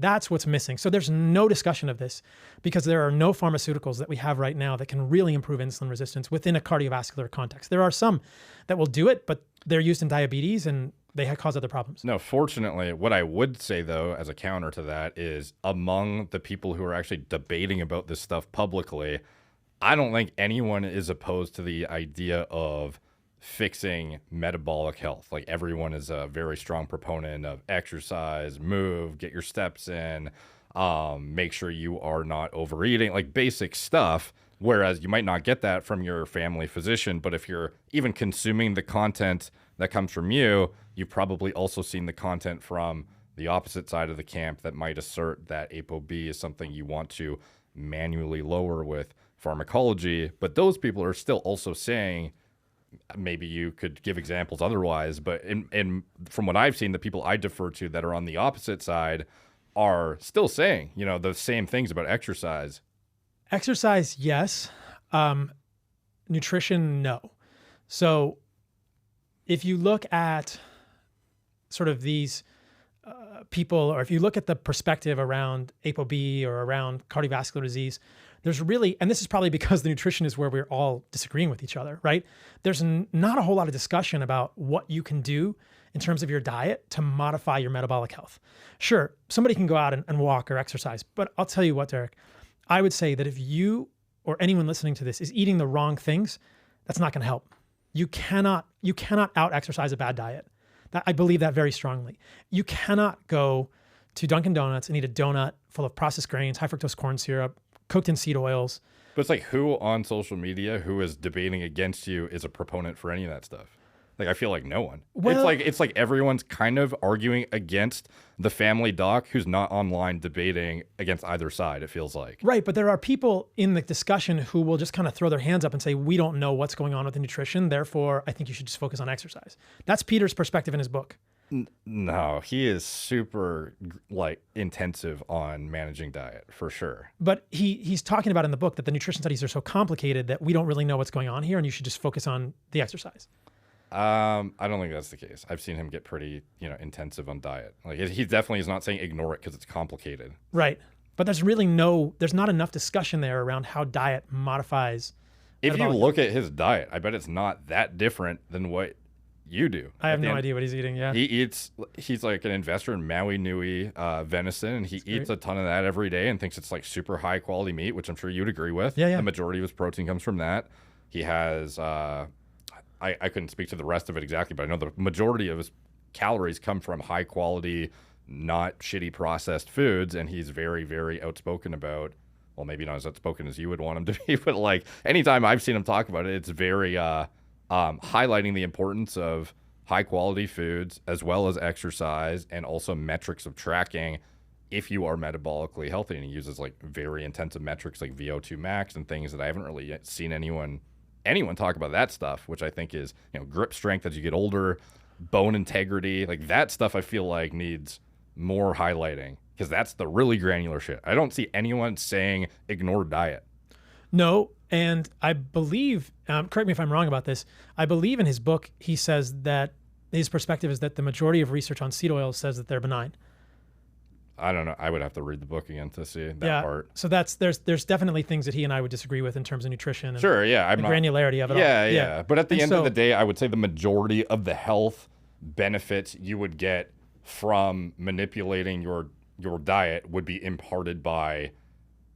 that's what's missing. So there's no discussion of this because there are no pharmaceuticals that we have right now that can really improve insulin resistance within a cardiovascular context. There are some that will do it, but they're used in diabetes and they cause other problems. No, fortunately, what I would say, though, as a counter to that is among the people who are actually debating about this stuff publicly, I don't think anyone is opposed to the idea of fixing metabolic health. Like everyone is a very strong proponent of exercise, move, get your steps in, make sure you are not overeating, like basic stuff. Whereas you might not get that from your family physician, but if you're even consuming the content that comes from you, you've probably also seen the content from the opposite side of the camp that might assert that ApoB is something you want to manually lower with pharmacology. But those people are still also saying, maybe you could give examples otherwise, but from what I've seen, the people I defer to that are on the opposite side are still saying, you know, the same things about exercise. Exercise, yes. Nutrition, no. So if you look at sort of these people, or if you look at the perspective around ApoB or around cardiovascular disease, there's really, and this is probably because the nutrition is where we're all disagreeing with each other, right? There's not a whole lot of discussion about what you can do in terms of your diet to modify your metabolic health. Sure, somebody can go out and walk or exercise, but I'll tell you what, Derek, I would say that if you or anyone listening to this is eating the wrong things, that's not going to help. You cannot out-exercise a bad diet. I believe that very strongly. You cannot go to Dunkin' Donuts and eat a donut full of processed grains, high fructose corn syrup, cooked in seed oils. But it's like, who on social media who is debating against you is a proponent for any of that stuff? Like, I feel like no one. Well, it's like everyone's kind of arguing against the family doc who's not online debating against either side, it feels like. Right, but there are people in the discussion who will just kind of throw their hands up and say, we don't know what's going on with the nutrition, therefore I think you should just focus on exercise. That's Peter's perspective in his book. No, he is super intensive on managing diet for sure. But he's talking about in the book that the nutrition studies are so complicated that we don't really know what's going on here, and you should just focus on the exercise. I don't think that's the case. I've seen him get pretty, intensive on diet. Like he definitely is not saying ignore it because it's complicated. Right, but there's not enough discussion there around how diet modifies. If you look at his diet, I bet it's not that different than what you do. I have no idea what he's eating. Yeah, he's like an investor in Maui Nui venison, and he eats a ton of that every day and thinks it's like super high quality meat, which I'm sure you'd agree with. Yeah. The majority of his protein comes from that. He has, I couldn't speak to the rest of it exactly, but I know the majority of his calories come from high quality, not shitty processed foods, and he's very, very outspoken about, well, maybe not as outspoken as you would want him to be, but like anytime I've seen him talk about it, it's very highlighting the importance of high quality foods as well as exercise and also metrics of tracking if you are metabolically healthy. And he uses like very intensive metrics like VO2 max and things that I haven't really yet seen anyone talk about that stuff, which I think is, grip strength as you get older, bone integrity, like that stuff I feel like needs more highlighting because that's the really granular shit. I don't see anyone saying ignore diet. No, and I believe, correct me if I'm wrong about this, I believe in his book he says that his perspective is that the majority of research on seed oils says that they're benign. I don't know. I would have to read the book again to see that part. So there's definitely things that he and I would disagree with in terms of nutrition and sure, yeah, the granularity of it all. Yeah. But at the end of the day, I would say the majority of the health benefits you would get from manipulating your diet would be imparted by,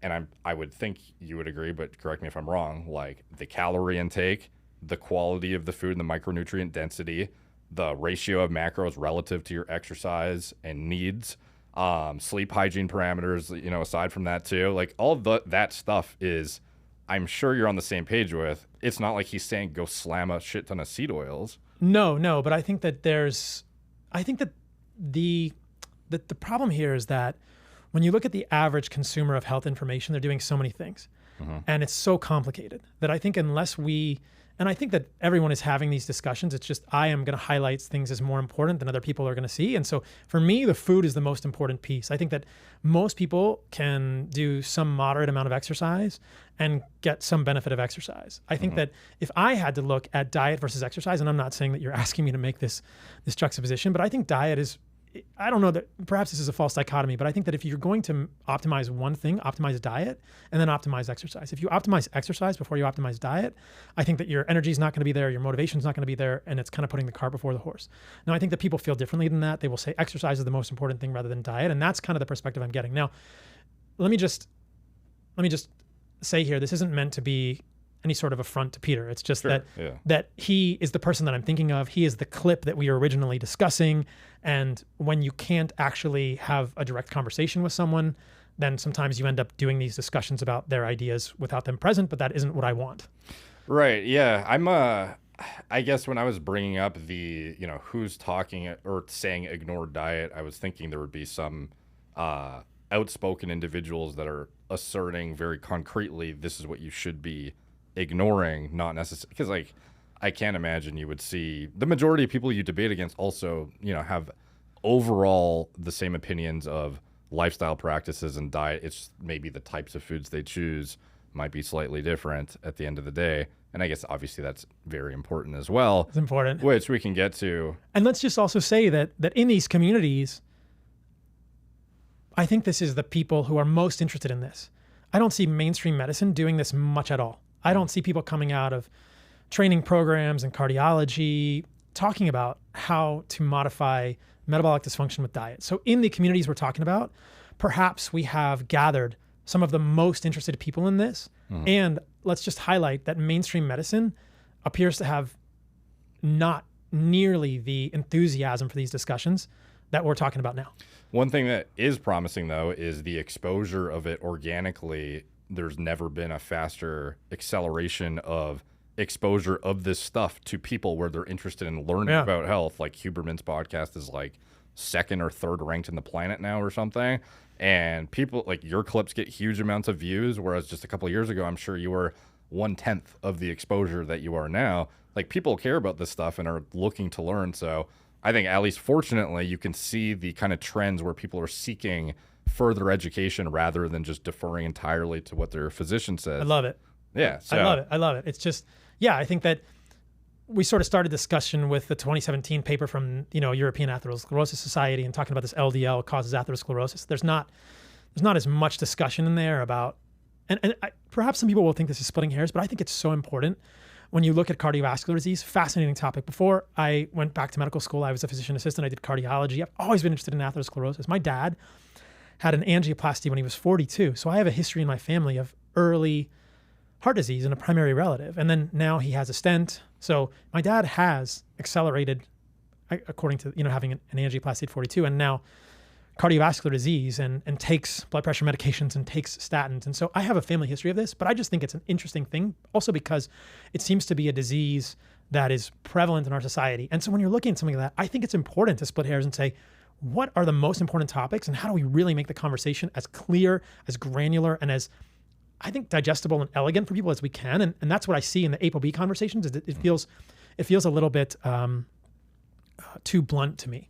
and I would think you would agree, but correct me if I'm wrong, like the calorie intake, the quality of the food and the micronutrient density, the ratio of macros relative to your exercise and needs, sleep hygiene parameters, aside from that too, like all that stuff is, I'm sure you're on the same page with. It's not like he's saying go slam a shit ton of seed oils. No, but I think that the problem here is that when you look at the average consumer of health information, they're doing so many things. Mm-hmm. And it's so complicated that I think and I think that everyone is having these discussions. It's just I am going to highlight things as more important than other people are going to see. And so for me, the food is the most important piece. I think that most people can do some moderate amount of exercise and get some benefit of exercise. I think that if I had to look at diet versus exercise, and I'm not saying that you're asking me to make this juxtaposition, but I think diet is I don't know that perhaps this is a false dichotomy, but I think that if you're going to optimize one thing, optimize diet and then optimize exercise. If you optimize exercise before you optimize diet, I think that your energy is not going to be there, your motivation is not going to be there, and it's kind of putting the cart before the horse. Now, I think that people feel differently than that. They will say exercise is the most important thing rather than diet, and that's kind of the perspective I'm getting. Now, let me just say here, this isn't meant to be any sort of affront to Peter. It's just that he is the person that I'm thinking of. He is the clip that we were originally discussing. And when you can't actually have a direct conversation with someone, then sometimes you end up doing these discussions about their ideas without them present, but that isn't what I want. Right. Yeah. I guess when I was bringing up the, who's talking or saying ignore diet, I was thinking there would be some outspoken individuals that are asserting very concretely, this is what you should be ignoring, not necessarily, because I can't imagine you would see the majority of people you debate against also, have overall the same opinions of lifestyle practices and diet. It's maybe the types of foods they choose might be slightly different at the end of the day. And I guess obviously that's very important as well. It's important. Which we can get to. And let's just also say that in these communities, I think this is the people who are most interested in this. I don't see mainstream medicine doing this much at all. I don't see people coming out of training programs and cardiology talking about how to modify metabolic dysfunction with diet. So in the communities we're talking about, perhaps we have gathered some of the most interested people in this. Mm-hmm. And let's just highlight that mainstream medicine appears to have not nearly the enthusiasm for these discussions that we're talking about now. One thing that is promising, though, is the exposure of it organically. There's never been a faster acceleration of exposure of this stuff to people where they're interested in learning about health. Like Huberman's podcast is like second or third ranked in the planet now or something. And people like your clips get huge amounts of views, whereas just a couple of years ago, I'm sure you were 1/10 of the exposure that you are now. Like people care about this stuff and are looking to learn. So I think at least fortunately, you can see the kind of trends where people are seeking further education rather than just deferring entirely to what their physician says. I love it. Yeah. So. I love it. It's just, I think that we sort of started discussion with the 2017 paper from, European Atherosclerosis Society and talking about this LDL causes atherosclerosis. There's not as much discussion in there about, and perhaps some people will think this is splitting hairs, but I think it's so important when you look at cardiovascular disease. Fascinating topic. Before I went back to medical school, I was a physician assistant. I did cardiology. I've always been interested in atherosclerosis. My dad had an angioplasty when he was 42. So I have a history in my family of early heart disease in a primary relative. And then now he has a stent. So my dad has accelerated, according to, having an angioplasty at 42, and now cardiovascular disease and takes blood pressure medications and takes statins. And so I have a family history of this, but I just think it's an interesting thing also because it seems to be a disease that is prevalent in our society. And so when you're looking at something like that, I think it's important to split hairs and say, what are the most important topics and how do we really make the conversation as clear, as granular, and as, I think, digestible and elegant for people as we can? And that's what I see in the ApoB conversations. It feels a little bit too blunt to me.